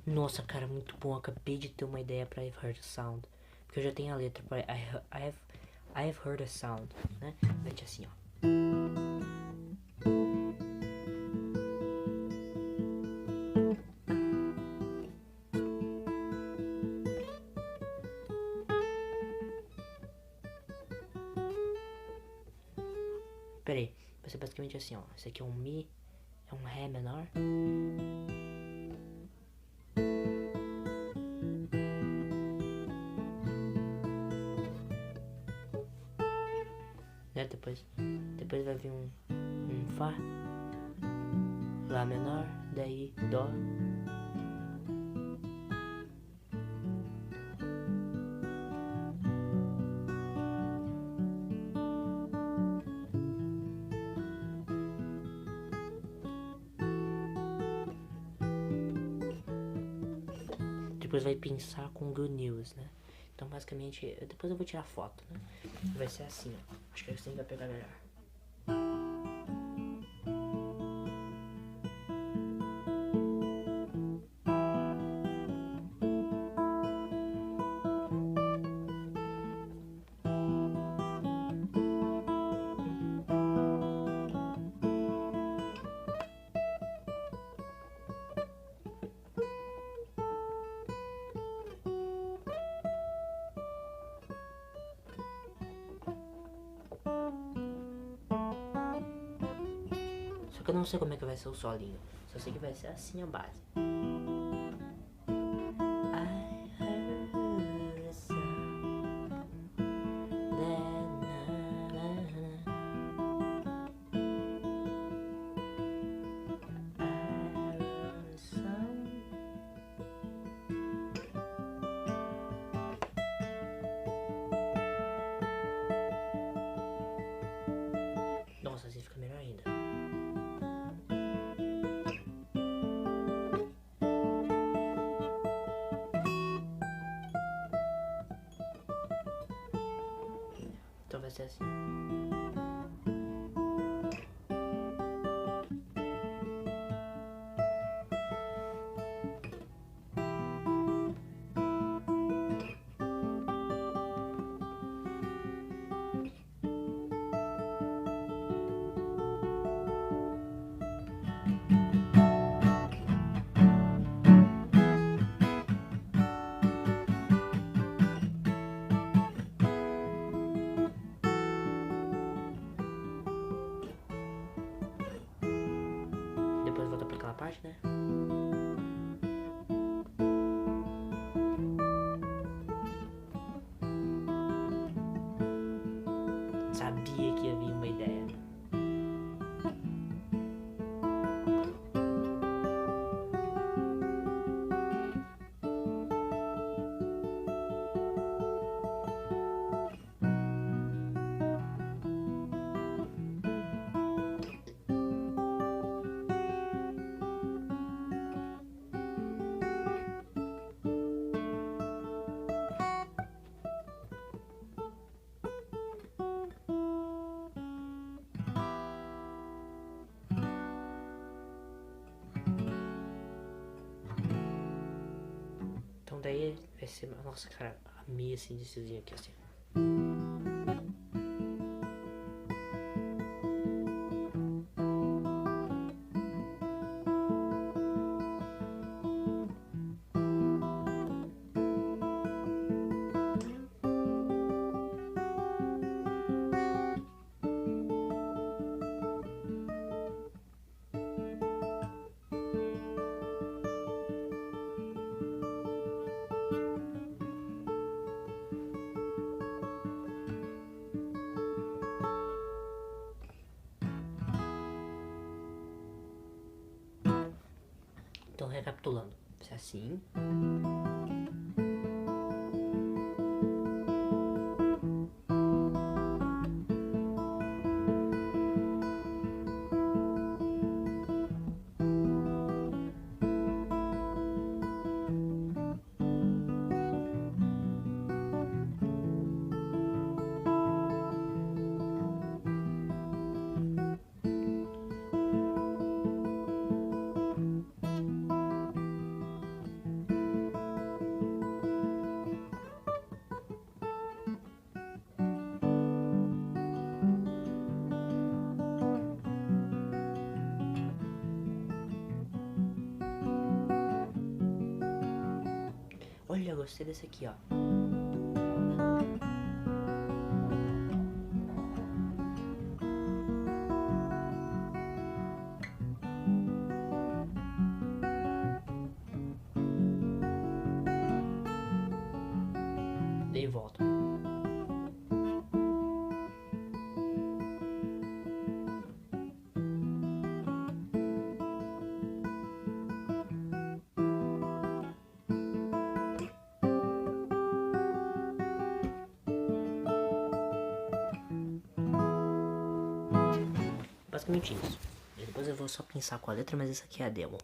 Nossa, cara, muito bom. Acabei de ter uma ideia pra I've Heard a Sound. Porque eu já tenho a letra pra I've Heard a Sound, né? Vai ter assim, ó. Pera aí, vai ser basicamente assim, ó. Esse aqui é um Mi, é um Ré menor. Né? Depois vai vir um Fá, Lá menor, daí Dó. Depois vai pensar com Good News, né? Então basicamente, depois eu vou tirar foto, né? Vai ser assim, ó. Acho que assim vai pegar melhor. Só que eu não sei como é que vai ser o solinho. Só sei que vai ser assim a base. Nossa, assim fica melhor ainda. Então vai ser assim. Depois volta pra aquela parte, né? Sabia que ia vir uma ideia. Então daí vai ser... Nossa, cara, amei esse iniciozinho aqui, assim. Então recapitulando. Vai ser assim. gostei desse aqui, ó. Daí volta. Basicamente isso. Depois eu vou só pensar com a letra, mas essa aqui é a demo.